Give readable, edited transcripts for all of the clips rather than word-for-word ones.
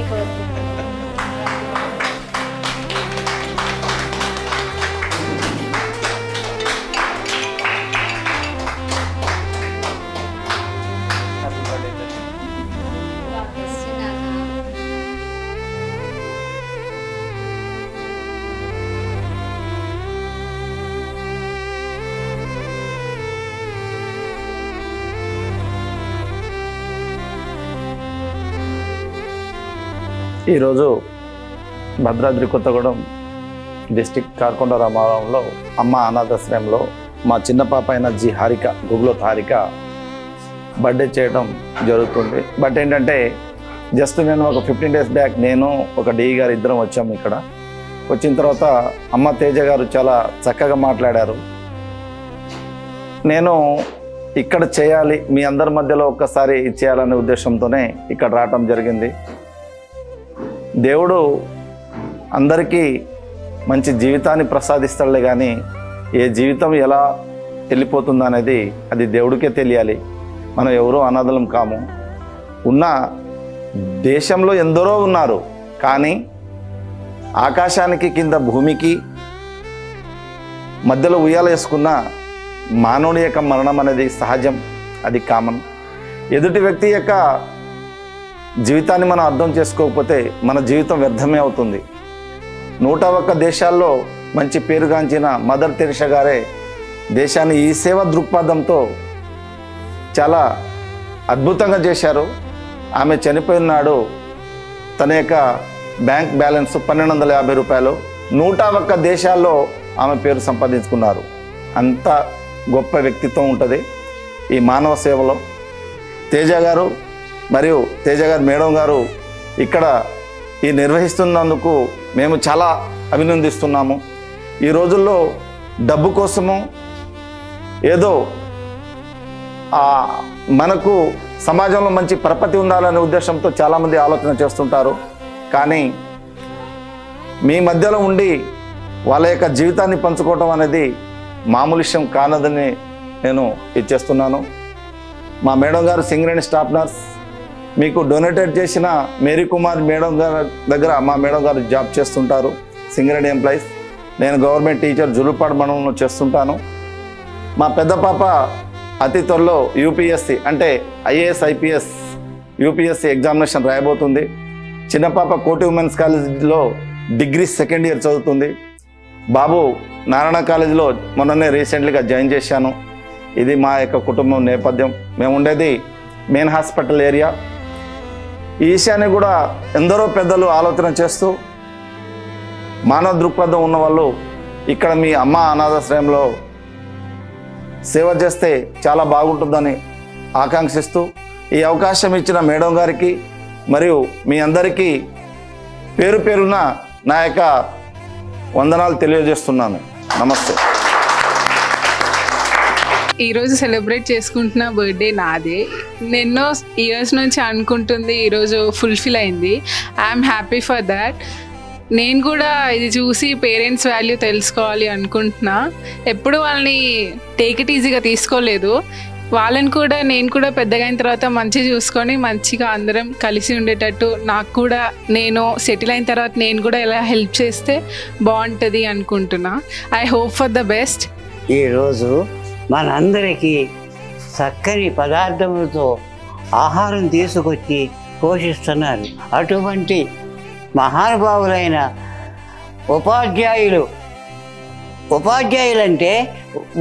Happy birthday. ఈరోజు Bhadradri Kothagudem district కార్కొండ రామారంలో అమ్మ అనాథాశ్రయంలో మా చిన్న పాప అయిన జి హారిక గుగ్లోత్ హారిక బర్త్డే చేయడం జరుగుతుంది. బట్ ఏంటంటే జస్ట్ నేను ఒక 15 days బ్యాక్ నేను ఒక డిఈ గారు ఇద్దరం వచ్చాము. ఇక్కడ వచ్చిన తర్వాత అమ్మ తేజ గారు చాలా చక్కగా మాట్లాడారు. నేను ఇక్కడ చేయాలి, మీ అందరి మధ్యలో ఒక్కసారి చేయాలనే ఉద్దేశంతోనే ఇక్కడ రావటం జరిగింది. దేవుడు అందరికీ మంచి జీవితాన్ని ప్రసాదిస్తాడులే, కానీ ఏ జీవితం ఎలా వెళ్ళిపోతుందో అనేది అది దేవుడికే తెలియాలి. మనం ఎవరో అనాథలం కాము. ఉన్న దేశంలో ఎందరో ఉన్నారు, కానీ ఆకాశానికి కింద భూమికి మధ్యలో ఉయ్యాల వేసుకున్న మానవుని యొక్క మరణం అనేది సహజం, అది కామన్. ఎదుటి వ్యక్తి యొక్క జీవితాన్ని మనం అర్థం చేసుకోకపోతే మన జీవితం వ్యర్థమే అవుతుంది. 101 దేశాల్లో మంచి పేరుగాంచిన మదర్ తెరెసా గారే దేశాన్ని ఈ సేవా దృక్పథంతో చాలా అద్భుతంగా చేశారు. ఆమె చనిపోయిన నాడు తన యొక్క బ్యాంక్ బ్యాలెన్స్ 1250 రూపాయలు. 101 దేశాల్లో ఆమె పేరు సంపాదించుకున్నారు. అంత గొప్ప వ్యక్తిత్వం ఉంటుంది ఈ మానవ సేవలో. తేజ గారు మరియు తేజ గారు మేడం గారు ఇక్కడ ఈ నిర్వహిస్తున్నందుకు మేము చాలా అభినందిస్తున్నాము. ఈ రోజుల్లో డబ్బు కోసము ఏదో మనకు సమాజంలో మంచి పరపతి ఉండాలనే ఉద్దేశంతో చాలామంది ఆలోచన చేస్తుంటారు. కానీ మీ మధ్యలో ఉండి వాళ్ళ యొక్క జీవితాన్ని పంచుకోవటం అనేది మామూలు విషయం కానదని నేను ఇచ్చేస్తున్నాను. మా మేడం గారు సింగరేణి స్టాఫ్ నర్స్, మీకు డొనేటెడ్ చేసిన మేరీ కుమార్ మేడం గారి దగ్గర మా మేడం గారు జాబ్ చేస్తుంటారు, సింగరేణి ఎంప్లాయీస్. నేను గవర్నమెంట్ టీచర్ జులుపాడు మండలంలో చేస్తుంటాను. మా పెద్ద పాప అతి త్వరలో యూపీఎస్సి అంటే ఐఏఎస్ ఐపీఎస్ యూపీఎస్సి ఎగ్జామినేషన్ రాయబోతుంది. చిన్న పాప కోటి ఉమెన్స్ కాలేజీలో డిగ్రీ 2nd year చదువుతుంది. బాబు నారాయణ కాలేజీలో మొన్ననే రీసెంట్లీగా జాయిన్ చేశాను. ఇది మా యొక్క కుటుంబం నేపథ్యం. మేము ఉండేది మెయిన్ హాస్పిటల్ ఏరియా. ఈ విషయాన్ని కూడా ఎందరో పెద్దలు ఆలోచన చేస్తూ మానవ దృక్పథం ఉన్న వాళ్ళు ఇక్కడ మీ అమ్మ అనాథాశ్రయంలో సేవ చేస్తే చాలా బాగుంటుందని ఆకాంక్షిస్తూ ఈ అవకాశం ఇచ్చిన మేడం గారికి మరియు మీ అందరికీ పేరు పేరున నా యొక్క వందనాలు తెలియజేస్తున్నాను. నమస్తే. ఈరోజు సెలబ్రేట్ చేసుకుంటున్న బర్త్డే నాదే. ఎన్నో ఇయర్స్ నుంచి అనుకుంటుంది, ఈరోజు ఫుల్ఫిల్ అయింది. I'm happy for that. నేను కూడా ఇది చూసి పేరెంట్స్ వాల్యూ తెలుసుకోవాలి అనుకుంటున్నా. ఎప్పుడు వాళ్ళని టేక్ ఇట్ ఈజీగా తీసుకోలేదు. వాళ్ళని కూడా నేను కూడా పెద్దగా అయిన తర్వాత మంచిగా చూసుకొని మంచిగా అందరం కలిసి ఉండేటట్టు, నాకు కూడా నేను సెటిల్ అయిన తర్వాత నేను కూడా ఎలా హెల్ప్ చేస్తే బాగుంటుంది అనుకుంటున్నా. I hope for the best. ఈరోజు మనందరికీ చక్కని పదార్థములతో ఆహారం తీసుకొచ్చి పోషిస్తున్నారు. అటువంటి మహానుభావులైన ఉపాధ్యాయులంటే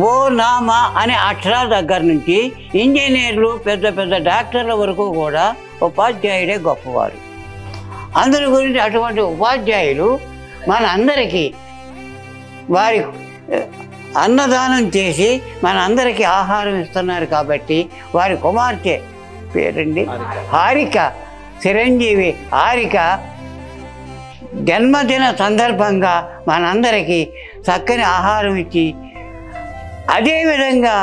ఓ నామా అనే అక్షరాల దగ్గర నుంచి ఇంజనీర్లు పెద్ద పెద్ద డాక్టర్ల వరకు కూడా ఉపాధ్యాయుడే గొప్పవారు. అందరి గురించి అటువంటి ఉపాధ్యాయులు మన అందరికీ వారి అన్నదానం చేసి మన అందరికీ ఆహారం ఇస్తున్నారు. కాబట్టి వారి కుమార్తె పేరండి హారిక, చిరంజీవి హారిక జన్మదిన సందర్భంగా మనందరికీ చక్కని ఆహారం ఇచ్చి, అదేవిధంగా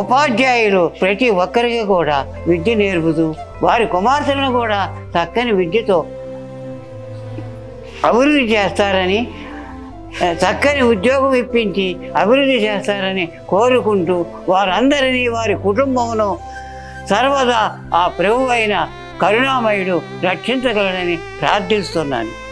ఉపాధ్యాయులు ప్రతి ఒక్కరికి కూడా విద్య నేర్పుతూ వారి కుమార్తెలను కూడా చక్కని విద్యతో అభివృద్ధి చేస్తారని, చక్కని ఉద్యోగం ఇప్పించి అభివృద్ధి చేస్తారని కోరుకుంటూ వారందరినీ వారి కుటుంబమును సర్వదా ఆ ప్రభు అయిన కరుణామయుడు రక్షించగలడని ప్రార్థిస్తున్నాను.